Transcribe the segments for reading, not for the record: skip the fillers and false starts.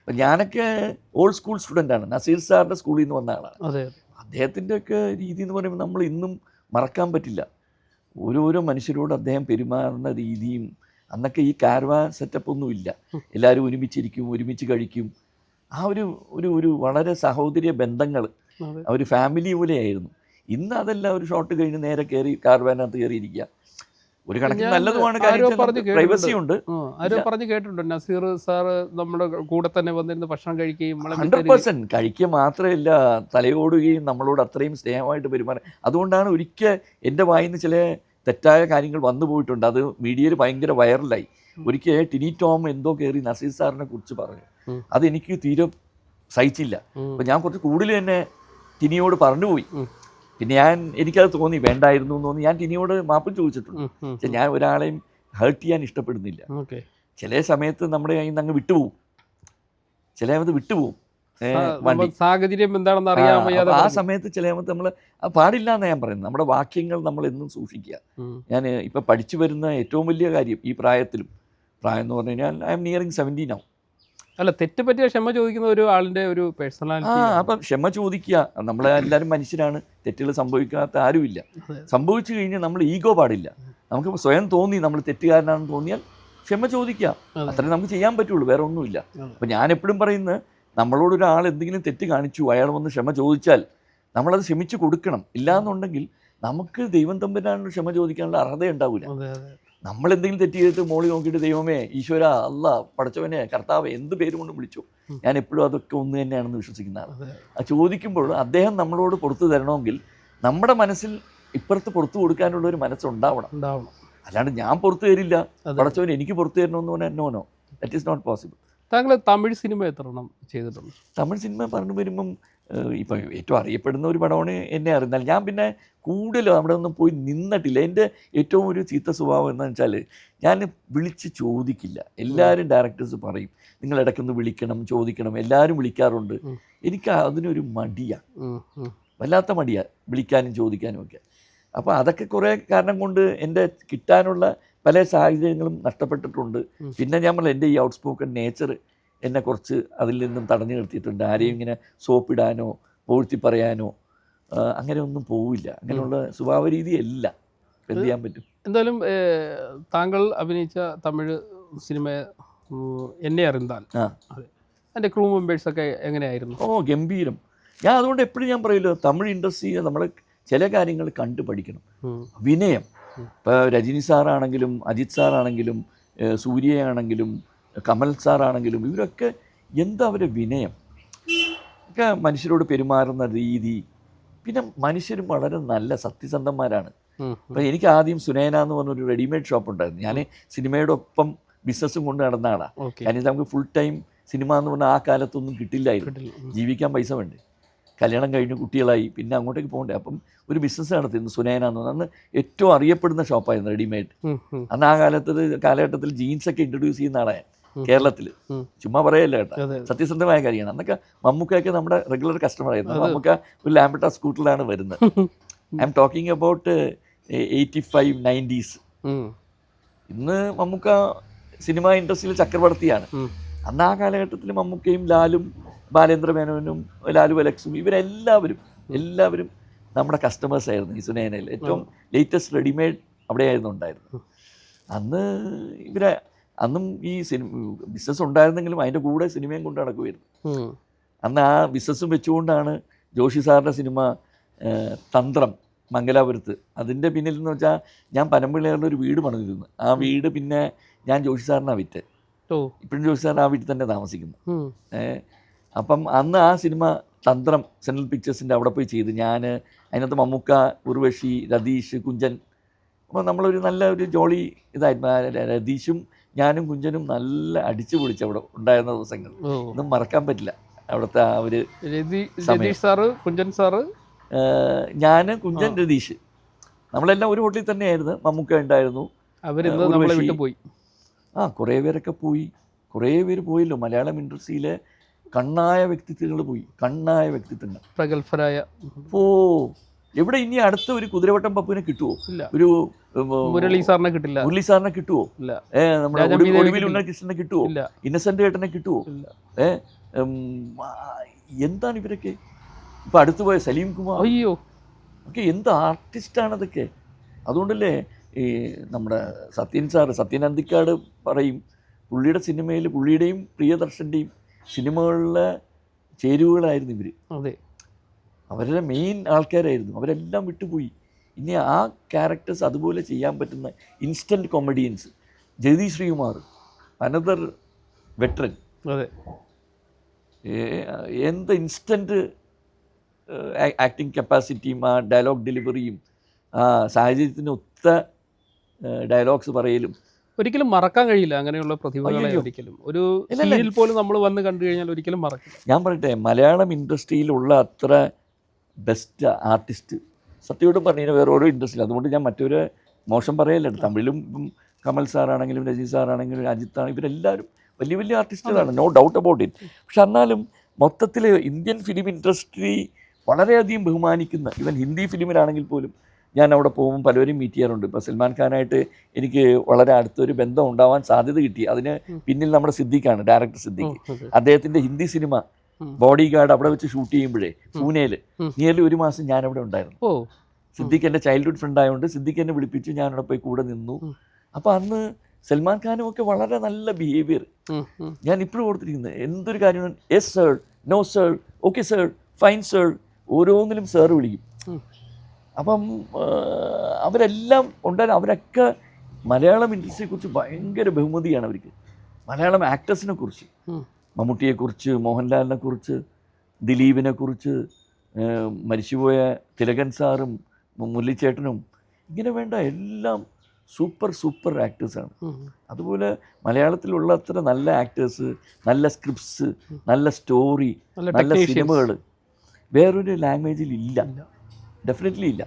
അപ്പം ഞാനൊക്കെ old school സ്റ്റുഡൻ്റാണ്. Naseer സാറിൻ്റെ സ്കൂളിൽ നിന്ന് വന്ന ആളാണ്. അതെ. അദ്ദേഹത്തിൻ്റെയൊക്കെ രീതി എന്ന് പറയുമ്പോൾ നമ്മൾ ഇന്നും മറക്കാൻ പറ്റില്ല. ഓരോരോ മനുഷ്യരോട് അദ്ദേഹം പെരുമാറുന്ന രീതിയും. അന്നൊക്കെ ഈ കാർവാൻ സെറ്റപ്പ് ഒന്നും ഇല്ല. എല്ലാവരും ഒരുമിച്ചിരിക്കും, ഒരുമിച്ച് കഴിക്കും. ആ ഒരു ഒരു ഒരു വളരെ സഹോദര്യ ബന്ധങ്ങൾ, ഒരു ഫാമിലി പോലെയായിരുന്നു. ഇന്ന് അതല്ല, ഒരു ഷോട്ട് കഴിഞ്ഞ് നേരെ കയറി കാർവാനകത്ത് കയറിയിരിക്കുക. ഒരു കണക്കിന് നല്ലതുമാണ്, കാര്യം പ്രൈവസി ഉണ്ട്. ആരോ പറഞ്ഞു കേട്ടിട്ടുണ്ട്, നസീർ സാറ് നമ്മുടെ കൂടെ തന്നെ വന്നിരുന്ന് ഭക്ഷണം കഴിക്കുകയും 100% കഴിക്കുക മാത്രമല്ല, തലയോടുകയും നമ്മളോട് അത്രയും സ്നേഹമായിട്ട് പെരുമാറുക. അതുകൊണ്ടാണ് ഒരിക്കൽ എൻ്റെ വായിൽ നിന്ന് ചില തെറ്റായ കാര്യങ്ങൾ വന്നു പോയിട്ടുണ്ട്. അത് മീഡിയയിൽ ഭയങ്കര വൈറലായി. ഒരിക്കൽ ടിനി ടോം എന്തോ കയറി നസീർ സാറിനെ കുറിച്ച് പറഞ്ഞു. അതെനിക്ക് തീരെ സഹിച്ചില്ല. അപ്പം ഞാൻ കുറച്ച് കൂടുതൽ തന്നെ ടിനിയോട് പറഞ്ഞുപോയി. പിന്നെ എനിക്കത് തോന്നി, വേണ്ടായിരുന്നു എന്ന് തോന്നി. ഞാൻ ടിനിയോട് മാപ്പ് ചോദിച്ചിട്ടുണ്ട്. പക്ഷെ ഞാൻ ഒരാളെയും ഹേർട്ട് ചെയ്യാൻ ഇഷ്ടപ്പെടുന്നില്ല. ചില സമയത്ത് നമ്മുടെ കയ്യിൽ നിന്ന് അങ്ങ് വിട്ടുപോകും, ചില സമയത്ത് വിട്ടുപോകും. സാഹചര്യം എന്താണെന്ന് അറിയാൻ വയ്യാതെ ആ സമയത്ത് ചില സമയത്ത് നമ്മൾ പാടില്ല എന്നാണ് ഞാൻ പറയുന്നത്. നമ്മുടെ വാക്യങ്ങൾ നമ്മൾ എന്നും സൂക്ഷിക്കുക. ഞാൻ ഇപ്പം പഠിച്ചു വരുന്ന ഏറ്റവും വലിയ കാര്യം ഈ പ്രായം എന്ന് പറഞ്ഞു കഴിഞ്ഞാൽ ഐ എം നിയറിങ് 70 now. അല്ല, തെറ്റ് പറ്റിയ ക്ഷമ ചോദിക്കുന്ന ഒരു ആളിൻ്റെ ഒരു പേഴ്സണാലിറ്റി. അപ്പം ക്ഷമ ചോദിക്കുക. നമ്മളെല്ലാവരും മനുഷ്യരാണ്, തെറ്റുകൾ സംഭവിക്കാത്ത ആരുമില്ല. സംഭവിച്ചു കഴിഞ്ഞാൽ നമ്മൾ ഈഗോ പാടില്ല. നമുക്ക് സ്വയം തോന്നി നമ്മൾ തെറ്റുകാരനാണെന്ന് തോന്നിയാൽ ക്ഷമ ചോദിക്കുക. അത്രേ നമുക്ക് ചെയ്യാൻ പറ്റുള്ളൂ, വേറെ ഒന്നുമില്ല. അപ്പം ഞാൻ എപ്പോഴും പറയുന്നത്, നമ്മളോടൊരാൾ എന്തെങ്കിലും തെറ്റ് കാണിച്ചു, അയാൾ വന്ന് ക്ഷമ ചോദിച്ചാൽ നമ്മളത് ക്ഷമിച്ചു കൊടുക്കണം. ഇല്ലയെന്നുണ്ടെങ്കിൽ നമുക്ക് ദൈവം തമ്പുരാനോട് ക്ഷമ ചോദിക്കാനുള്ള അർഹത ഉണ്ടാവില്ല. നമ്മളെന്തെങ്കിലും തെറ്റ് ചെയ്തിട്ട് മോളി നോക്കിയിട്ട് ദൈവമേ, ഈശ്വര, അല്ലാ, പടച്ചവനെ, കർത്താവ്, എന്ത് പേര് കൊണ്ട് വിളിച്ചു, ഞാൻ എപ്പോഴും അതൊക്കെ ഒന്ന് തന്നെയാണെന്ന് വിശ്വസിക്കുന്ന ആളാണ്. അത് ചോദിക്കുമ്പോൾ അദ്ദേഹം നമ്മളോട് പുറത്തു തരണമെങ്കിൽ നമ്മുടെ മനസ്സിൽ ഇപ്പുറത്ത് പുറത്തു കൊടുക്കാനുള്ള ഒരു മനസ്സുണ്ടാവണം. അല്ലാണ്ട് ഞാൻ പുറത്തു തരില്ല, പടച്ചവൻ എനിക്ക് പുറത്തു തരണമെന്ന് പറഞ്ഞാൽ no, that is not possible. താങ്കൾ തമിഴ് സിനിമ എത്ര എണ്ണം ചെയ്തിട്ടുണ്ട്? തമിഴ് സിനിമ പറഞ്ഞു വരുമ്പം ഇപ്പം ഏറ്റവും അറിയപ്പെടുന്ന ഒരു പടമാണ് എന്നെ അറിഞ്ഞാൽ. ഞാൻ പിന്നെ കൂടുതലും അവിടെ ഒന്നും പോയി നിന്നിട്ടില്ല. എൻ്റെ ഏറ്റവും ഒരു ചീത്ത സ്വഭാവം എന്താണെന്ന് വെച്ചാൽ, ഞാൻ വിളിച്ച് ചോദിക്കില്ല. എല്ലാവരും ഡയറക്ടേഴ്സ് പറയും നിങ്ങൾ ഇടയ്ക്കൊന്ന് വിളിക്കണം, ചോദിക്കണം. എല്ലാവരും വിളിക്കാറുണ്ട്. എനിക്ക് അതിനൊരു മടിയാണ്, വല്ലാത്ത മടിയാണ് വിളിക്കാനും ചോദിക്കാനും ഒക്കെ. അപ്പോൾ അതൊക്കെ കുറേ കാരണം കൊണ്ട് എൻ്റെ കിട്ടാനുള്ള പല സാഹചര്യങ്ങളും നഷ്ടപ്പെട്ടിട്ടുണ്ട്. പിന്നെ ഞാൻ എൻ്റെ ഈ ഔട്ട് സ്പോക്കൺ നേച്ചർ എന്നെ കുറച്ച് അതിൽ നിന്നും തടഞ്ഞു നിർത്തിയിട്ടുണ്ട്. ആരെയും ഇങ്ങനെ സോപ്പിടാനോ പൂഴ്ത്തി പറയാനോ അങ്ങനെ ഒന്നും പോവില്ല. അങ്ങനെയുള്ള സ്വഭാവ രീതിയല്ല. എന്ത് ചെയ്യാൻ പറ്റും? എന്തായാലും താങ്കൾ അഭിനയിച്ച തമിഴ് സിനിമ എന്നെ അറിന്താൽ, അതിൻ്റെ ക്രൂ മെമ്പേഴ്സൊക്കെ എങ്ങനെയായിരുന്നു? ഗംഭീരം. ഞാൻ അതുകൊണ്ട് എപ്പോഴും ഞാൻ പറയുമല്ലോ, തമിഴ് ഇൻഡസ്ട്രി നമ്മൾ ചില കാര്യങ്ങൾ കണ്ടു പഠിക്കണം. വിനയം. ഇപ്പോൾ രജനി സാറാണെങ്കിലും അജിത് സാറാണെങ്കിലും സൂര്യയാണെങ്കിലും കമൽ സാറാണെങ്കിലും ഇവരൊക്കെ എന്താ അവരെ വിനയം ഒക്കെ, മനുഷ്യരോട് പെരുമാറുന്ന രീതി. പിന്നെ മനുഷ്യരും വളരെ നല്ല സത്യസന്ധന്മാരാണ്. അപ്പോൾ എനിക്ക് ആദ്യം സുനേന എന്ന് പറഞ്ഞൊരു റെഡിമെയ്ഡ് ഷോപ്പ് ഉണ്ടായിരുന്നു. ഞാൻ സിനിമയുടെ ഒപ്പം ബിസിനസ്സും കൊണ്ട് നടന്ന ആളാണ്. കാരണം നമുക്ക് ഫുൾ ടൈം സിനിമ എന്ന് പറഞ്ഞാൽ ആ കാലത്തൊന്നും കിട്ടില്ലായിരുന്നു. ജീവിക്കാൻ പൈസ വേണ്ടേ. കല്യാണം കഴിഞ്ഞ് കുട്ടികളായി, പിന്നെ അങ്ങോട്ടേക്ക് പോകണ്ടേ. അപ്പം ഒരു ബിസിനസ് നടത്തിയിരുന്നു സുനേന എന്ന് പറഞ്ഞാൽ. അന്ന് ഏറ്റവും അറിയപ്പെടുന്ന ഷോപ്പായിരുന്നു റെഡിമെയ്ഡ്. അന്ന് ആ കാലഘട്ടത്തിൽ ജീൻസൊക്കെ ഇൻട്രൊഡ്യൂസ് ചെയ്യുന്ന ആളാണ് കേരളത്തിൽ. ചുമ്മാ പറയല്ല കേട്ടോ, സത്യസന്ധമായ കാര്യമാണ്. അന്നൊക്കെ മമ്മൂക്കയൊക്കെ നമ്മുടെ റെഗുലർ കസ്റ്റമർ ആയിരുന്നു. മമ്മൂക്ക ഒരു ലാംബട്ട സ്കൂട്ടറിലാണ് വരുന്നത്. I am talking about 85, 90s. ഇന്ന് മമ്മൂക്ക സിനിമ ഇൻഡസ്ട്രിയിൽ ചക്രവർത്തിയാണ്. അന്ന് ആ കാലഘട്ടത്തിൽ മമ്മൂക്കയും ലാലും ബാലേന്ദ്ര മേനോനും ലാലു അലക്സും എല്ലാവരും നമ്മുടെ കസ്റ്റമേഴ്സ് ആയിരുന്നു ഈ സുനേനയിൽ. ഏറ്റവും ലേറ്റസ്റ്റ് റെഡിമെയ്ഡ് അവിടെയായിരുന്നു ഉണ്ടായിരുന്നു. അന്നും ഈ ബിസിനസ് ഉണ്ടായിരുന്നെങ്കിലും അതിൻ്റെ കൂടെ സിനിമയും കൊണ്ട് നടക്കുമായിരുന്നു. അന്ന് ആ ബിസിനസ്സും വെച്ചുകൊണ്ടാണ് ജോഷി സാറിൻ്റെ സിനിമ തന്ത്രം മംഗലാപുരത്ത്. അതിൻ്റെ പിന്നിൽ എന്ന് വെച്ചാൽ, ഞാൻ പനമ്പിള്ളേരുടെ ഒരു വീട് പണിതിരുന്നു. ആ വീട് പിന്നെ ഞാൻ ജോഷി സാറിനാണ് വിറ്റ്. ഇപ്പോഴും ജോഷി സാറിന് ആ വീട്ടിൽ തന്നെ താമസിക്കുന്നു. അപ്പം അന്ന് ആ സിനിമ തന്ത്രം സെൻട്രൽ പിക്ചേഴ്സിൻ്റെ അവിടെ പോയി ചെയ്ത് ഞാൻ. അതിനകത്ത് മമ്മൂക്ക, ഉർവശി, രതീഷ്, കുഞ്ചൻ. അപ്പോൾ നമ്മളൊരു നല്ല ഒരു ജോളി ഇതായിരുന്നു. രതീഷും ഞാനും കുഞ്ചനും നല്ല അടിച്ചു പൊളിച്ച് അവിടെ ഉണ്ടായിരുന്ന ദിവസങ്ങൾ ഒന്നും മറക്കാൻ പറ്റില്ല. അവിടുത്തെ ആ ഒരു ഞാൻ, കുഞ്ചൻ, രതീഷ്, നമ്മളെല്ലാം ഒരു ഹോട്ടലിൽ തന്നെയായിരുന്നു. മമ്മൂക്ക ഉണ്ടായിരുന്നു. കുറേ പേരൊക്കെ പോയി. കുറേ പേര് പോയല്ലോ. മലയാളം ഇൻഡസ്ട്രിയിലെ കണ്ണായ വ്യക്തിത്വങ്ങൾ പോയി. കണ്ണായ വ്യക്തിത്വങ്ങൾ, പ്രഗത്ഭരായ. എവിടെ ഇനി അടുത്ത ഒരു കുതിരവട്ടം പപ്പുവിനെ കിട്ടുമോ? ഇല്ല. ഒരു മുരളി സാറിനെ കിട്ടില്ല. മുരളി സാറിനെ കിട്ടുമോ? ഇല്ല. നമ്മുടെ ഒടുവിൽ ഉണ്ണകൃഷ്ണനെ കിട്ടുമോ? ഇല്ല. ഇന്നസെന്റ് ഏട്ടനെ കിട്ടുമോ? ഇല്ല. എന്താണ് ഇവരൊക്കെ? ഇപ്പൊ അടുത്ത് പോയ സലീം കുമാർ, അയ്യോ, ഒക്കെ എന്ത് ആർട്ടിസ്റ്റാണ് അതൊക്കെ. അതുകൊണ്ടല്ലേ ഈ നമ്മുടെ സത്യൻ അന്തിക്കാട് പറയും, പുള്ളിയുടെ സിനിമയിൽ പുള്ളിയുടെയും പ്രിയദർശൻ്റെയും സിനിമകളിലെ ചേരുവകളായിരുന്നു ഇവർ. അതെ, അവരുടെ മെയിൻ ആൾക്കാരായിരുന്നു. അവരെല്ലാം വിട്ടുപോയി. ഇനി ആ ക്യാരക്ടേഴ്സ് അതുപോലെ ചെയ്യാൻ പറ്റുന്ന instant comedians. Jagathy Sreekumar, another veteran. അതെ, എന്ത് ഇൻസ്റ്റൻറ്റ് ആക്ടിങ് കപ്പാസിറ്റിയും ആ ഡയലോഗ് ഡെലിവറിയും ആ സാഹചര്യത്തിന് ഒത്ത ഡയലോഗ്സ് പറയലും ഒരിക്കലും മറക്കാൻ കഴിയില്ല അങ്ങനെയുള്ള പ്രതിഭകളെ. ഒരിക്കലും ഒരു സീരിയൽ പോലും നമ്മൾ വന്ന് കണ്ടു കഴിഞ്ഞാൽ ഒരിക്കലും മറക്കില്ല. ഞാൻ പറയട്ടെ, മലയാളം ഇൻഡസ്ട്രിയിലുള്ള അത്ര ബെസ്റ്റ് ആർട്ടിസ്റ്റ് സത്യയോടും പറഞ്ഞു വേറെ ഓരോ ഇൻഡസ്ട്രിയിൽ. അതുകൊണ്ട് ഞാൻ മറ്റൊരു മോശം പറയല്ല. തമിഴിലും കമൽ സാറാണെങ്കിലും രജനി സാറാണെങ്കിലും അജിത്താണ്, ഇവരെല്ലാവരും വലിയ വലിയ ആർട്ടിസ്റ്റുകളാണ്, നോ ഡൗട്ട് അബൌട്ട് ഇറ്റ്. പക്ഷെ എന്നാലും മൊത്തത്തിൽ ഇന്ത്യൻ ഫിലിം ഇൻഡസ്ട്രി വളരെയധികം ബഹുമാനിക്കുന്ന, ഈവൻ ഹിന്ദി ഫിലിമിലാണെങ്കിൽ പോലും ഞാൻ അവിടെ പോകുമ്പോൾ പലവരും മീറ്റ് ചെയ്യാറുണ്ട്. ഇപ്പോൾ സൽമാൻ ഖാനായിട്ട് എനിക്ക് വളരെ അടുത്തൊരു ബന്ധം ഉണ്ടാവാൻ സാധ്യത കിട്ടി. അതിന് പിന്നിൽ നമ്മുടെ സിദ്ദിഖാണ്, ഡയറക്ടർ സിദ്ദിഖ്. അദ്ദേഹത്തിൻ്റെ ഹിന്ദി സിനിമ ബോഡി ഗാർഡ് അവിടെ വെച്ച് ഷൂട്ട് ചെയ്യുമ്പോഴേ പൂനെയിൽ നിയർലി 1 മാസം ഞാനവിടെ ഉണ്ടായിരുന്നു. സിദ്ദിഖ് എൻ്റെ ചൈൽഡ്ഹുഡ് ഫ്രണ്ട് ആയതുകൊണ്ട് സിദ്ദിഖ് എന്നെ വിളിപ്പിച്ച് ഞാനവിടെ പോയി കൂടെ നിന്നു. അപ്പോൾ അന്ന് സൽമാൻ ഖാനും ഒക്കെ വളരെ നല്ല ബിഹേവിയർ ഞാൻ ഇപ്പോഴും ഓർത്തിരിക്കുന്നത്. എന്തൊരു കാര്യം, yes sir, no sir, okay sir, fine sir, ഓരോന്നിലും സാർ വിളിക്കും. അപ്പം അവരെല്ലാം ഉണ്ടായിരുന്നു. അവരൊക്കെ മലയാളം ഇൻഡസ്ട്രിയെക്കുറിച്ച് ഭയങ്കര ബഹുമതിയാണ് അവർക്ക്. മലയാളം ആക്ടേഴ്സിനെ കുറിച്ച്, മമ്മൂട്ടിയെക്കുറിച്ച്, മോഹൻലാലിനെ കുറിച്ച്, ദിലീപിനെ കുറിച്ച്, മരിച്ചുപോയ തിലകൻ സാറും മുരളിച്ചേട്ടനും, ഇങ്ങനെ വേണ്ട എല്ലാം സൂപ്പർ ആക്ടേഴ്സാണ്. അതുപോലെ മലയാളത്തിലുള്ള അത്ര നല്ല ആക്ടേഴ്സ്, നല്ല സ്ക്രിപ്റ്റ്സ്, നല്ല സ്റ്റോറി, നല്ല സിനിമകൾ വേറൊരു ലാംഗ്വേജിൽ ഇല്ല, ഡെഫിനറ്റ്ലി ഇല്ല.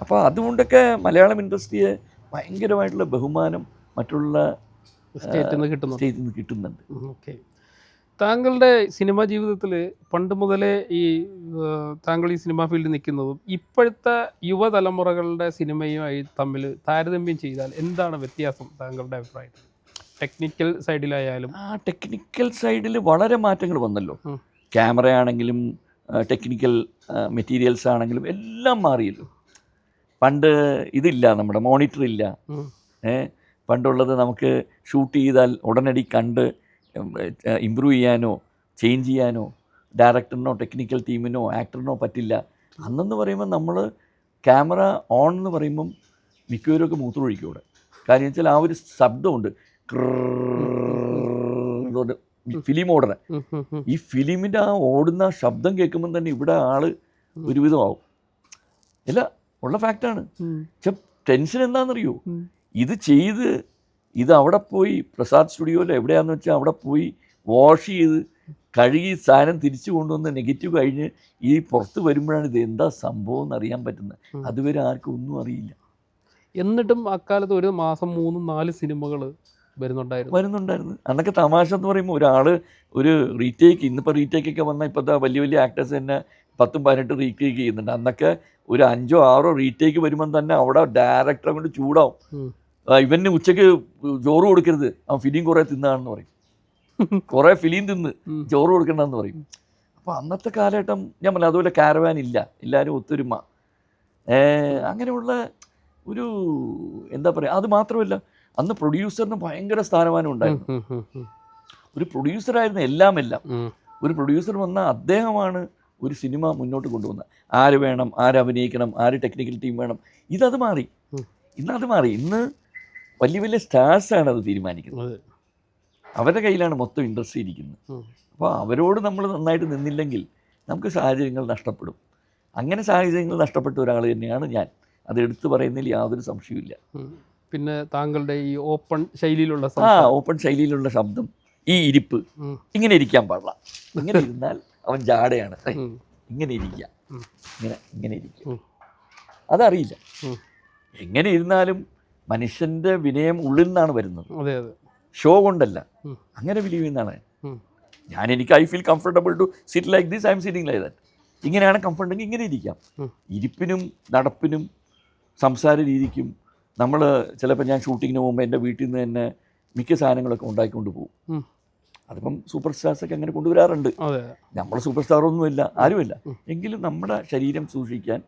അപ്പോൾ അതുകൊണ്ടൊക്കെ മലയാളം ഇൻഡസ്ട്രിയെ ഭയങ്കരമായിട്ടുള്ള ബഹുമാനം മറ്റുള്ള സ്റ്റേറ്റിൽ നിന്ന് കിട്ടുന്നുണ്ട്. ഓക്കെ, താങ്കളുടെ സിനിമാ ജീവിതത്തിൽ പണ്ട് മുതലേ താങ്കൾ ഈ സിനിമാ ഫീൽഡിൽ നിൽക്കുന്നതും ഇപ്പോഴത്തെ യുവതലമുറകളുടെ സിനിമയുമായി തമ്മിൽ താരതമ്യം ചെയ്താൽ എന്താണ് വ്യത്യാസം താങ്കളുടെ അഭിപ്രായത്തിൽ? ടെക്നിക്കൽ സൈഡിലായാലും. ടെക്നിക്കൽ സൈഡിൽ വളരെ മാറ്റങ്ങൾ വന്നല്ലോ. ക്യാമറയാണെങ്കിലും ടെക്നിക്കൽ മെറ്റീരിയൽസ് ആണെങ്കിലും എല്ലാം മാറിയല്ലോ. പണ്ട് ഇതില്ല, നമ്മുടെ മോണിറ്റർ ഇല്ല. പണ്ടുള്ളത് നമുക്ക് ഷൂട്ട് ചെയ്താൽ ഉടനടി കണ്ട് ഇമ്പ്രൂവ് ചെയ്യാനോ ചേഞ്ച് ചെയ്യാനോ ഡയറക്ടറിനോ ടെക്നിക്കൽ ടീമിനോ ആക്ടറിനോ പറ്റില്ല. അന്നെന്ന് പറയുമ്പോൾ നമ്മൾ ക്യാമറ ഓൺ എന്ന് പറയുമ്പം മിക്കവരൊക്കെ മൂത്രമൊഴിക്കും ഇവിടെ. കാര്യം വെച്ചാൽ ആ ഒരു ശബ്ദമുണ്ട്, ഫിലിം ഓടണ. ഈ ഫിലിമിൻ്റെ ആ ഓടുന്ന ശബ്ദം കേൾക്കുമ്പം തന്നെ ഇവിടെ ആള് ഒരുവിധമാവും. ഇല്ല, ഉള്ള ഫാക്റ്റാണ്. പക്ഷെ ടെൻഷൻ എന്താണെന്നറിയോ, ഇത് ചെയ്ത് ഇത് അവിടെ പോയി പ്രസാദ് സ്റ്റുഡിയോയിൽ എവിടെയാണെന്ന് വെച്ചാൽ അവിടെ പോയി വാഷ് ചെയ്ത് കഴുകി സാധനം തിരിച്ചു കൊണ്ടുവന്ന് നെഗറ്റീവ് കഴിഞ്ഞ് ഈ പുറത്ത് വരുമ്പോഴാണ് ഇത് എന്താ സംഭവം എന്നറിയാൻ പറ്റുന്നത്. അതുവരെ ആർക്കും ഒന്നും അറിയില്ല. എന്നിട്ടും അക്കാലത്ത് ഒരു മാസം 3-4 സിനിമകൾ വരുന്നുണ്ടായിരുന്നു. അന്നൊക്കെ തമാശ എന്ന് പറയുമ്പോൾ ഒരാൾ ഒരു റീടേക്ക്, ഇന്നിപ്പോൾ റീടേക്കൊക്കെ വന്നാൽ ഇപ്പോഴത്തെ വലിയ വലിയ ആക്ടേഴ്സ് തന്നെ 10-18 റീടേക്ക് ചെയ്യുന്നുണ്ട്. അന്നൊക്കെ ഒരു 5-6 റീടേക്ക് വരുമ്പം തന്നെ അവിടെ ഡയറക്ടറെ കൊണ്ട് ചൂടാവും. ഇവന് ഉച്ചയ്ക്ക് ചോറ് കൊടുക്കരുത്, അവൻ ഫിലിം കുറേ തിന്നാണെന്ന് പറയും. കുറേ ഫിലിം തിന്ന് ചോറ് കൊടുക്കണ്ടെന്ന് പറയും. അപ്പോൾ അന്നത്തെ കാലഘട്ടം ഞാൻ പറഞ്ഞു. അതുപോലെ കാരവാൻ ഇല്ല, എല്ലാവരും ഒത്തൊരുമ, അങ്ങനെയുള്ള ഒരു എന്താ പറയുക. അത് മാത്രമല്ല, അന്ന് പ്രൊഡ്യൂസറിന് ഭയങ്കര സ്ഥാനമാനം ഉണ്ടായിരുന്നു. ഒരു പ്രൊഡ്യൂസറായിരുന്നു എല്ലാം. ഒരു പ്രൊഡ്യൂസർ വന്നാൽ അദ്ദേഹമാണ് ഒരു സിനിമ മുന്നോട്ട് കൊണ്ടുവന്നത്. ആര് വേണം, ആര് അഭിനയിക്കണം, ആര് ടെക്നിക്കൽ ടീം വേണം, ഇന്നത് മാറി. ഇന്നത് മാറി. ഇന്ന് വലിയ വലിയ സ്റ്റാർസാണ് അത് തീരുമാനിക്കുന്നത്. അവരുടെ കയ്യിലാണ് മൊത്തം ഇൻഡസ്ട്രി ഇരിക്കുന്നത്. അപ്പോൾ അവരോട് നമ്മൾ നന്നായിട്ട് നിന്നില്ലെങ്കിൽ നമുക്ക് സാഹചര്യങ്ങൾ നഷ്ടപ്പെടും. അങ്ങനെ സാഹചര്യങ്ങൾ നഷ്ടപ്പെട്ട ഒരാൾ തന്നെയാണ് ഞാൻ. അത് എടുത്തു പറയുന്നതിൽ യാതൊരു സംശയമില്ല. പിന്നെ താങ്കളുടെ ഈ ഓപ്പൺ ശൈലിയിലുള്ള ഓപ്പൺ ശൈലിയിലുള്ള ശബ്ദം, ഈ ഇരിപ്പ്, ഇങ്ങനെ ഇരിക്കാൻ പാടില്ല. ഇങ്ങനെ ഇരുന്നാൽ അവൻ ജാടയാണ്. ഇങ്ങനെ ഇരിക്കുക, ഇങ്ങനെ ഇരിക്കുക, അതറിയില്ല. എങ്ങനെ ഇരുന്നാലും മനുഷ്യൻ്റെ വിനയം ഉള്ളിൽ നിന്നാണ് വരുന്നത്, ഷോ കൊണ്ടല്ല. അങ്ങനെ ബിലീവ് ചെയ്യുന്നതാണ് ഞാൻ. I feel comfortable to sit like this, I am sitting like that. ഇങ്ങനെയാണ് കംഫർട്ടെങ്കിൽ ഇങ്ങനെ ഇരിക്കാം. ഉം. ഇരിപ്പിനും നടപ്പിനും സംസാര രീതിക്കും നമ്മൾ ചിലപ്പോൾ ഞാൻ ഷൂട്ടിങ്ങിന് പോകുമ്പോൾ എൻ്റെ വീട്ടിൽ നിന്ന് തന്നെ മിക്ക സാധനങ്ങളൊക്കെ ഉണ്ടാക്കിക്കൊണ്ട് പോകും. ഉം. അതിപ്പം സൂപ്പർ സ്റ്റാർസൊക്കെ അങ്ങനെ കൊണ്ടുവരാറുണ്ട്. അതെ. നമ്മൾ സൂപ്പർ സ്റ്റാറൊന്നുമില്ല, ആരുമില്ല. എങ്കിലും നമ്മുടെ ശരീരം സൂക്ഷിക്കാൻ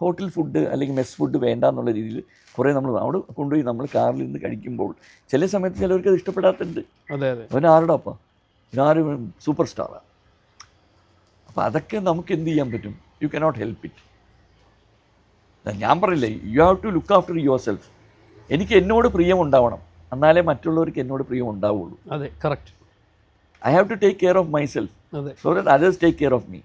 ഹോട്ടൽ ഫുഡ് അല്ലെങ്കിൽ മെസ് ഫുഡ് വേണ്ട എന്നുള്ള രീതിയിൽ കുറേ നമ്മൾ അവിടെ കൊണ്ടുപോയി നമ്മൾ കാറിൽ നിന്ന് കഴിക്കുമ്പോൾ ചില സമയത്ത് ചിലവർക്ക് അത് ഇഷ്ടപ്പെടാത്തുണ്ട്. അതെ അതെ. അവൻ ആരുടെ അപ്പം ഇവനാരും സൂപ്പർ സ്റ്റാറാണ്. അപ്പോൾ അതൊക്കെ നമുക്ക് എന്ത് ചെയ്യാൻ പറ്റും? You cannot help it. ഞാൻ പറയില്ലേ, you have to look after yourself. എനിക്ക് എന്നോട് പ്രിയം ഉണ്ടാവണം, എന്നാലേ മറ്റുള്ളവർക്ക് എന്നോട് പ്രിയം ഉണ്ടാവുള്ളൂ. അതെ, correct. I have to take care of myself അതെ. so that others take care of me.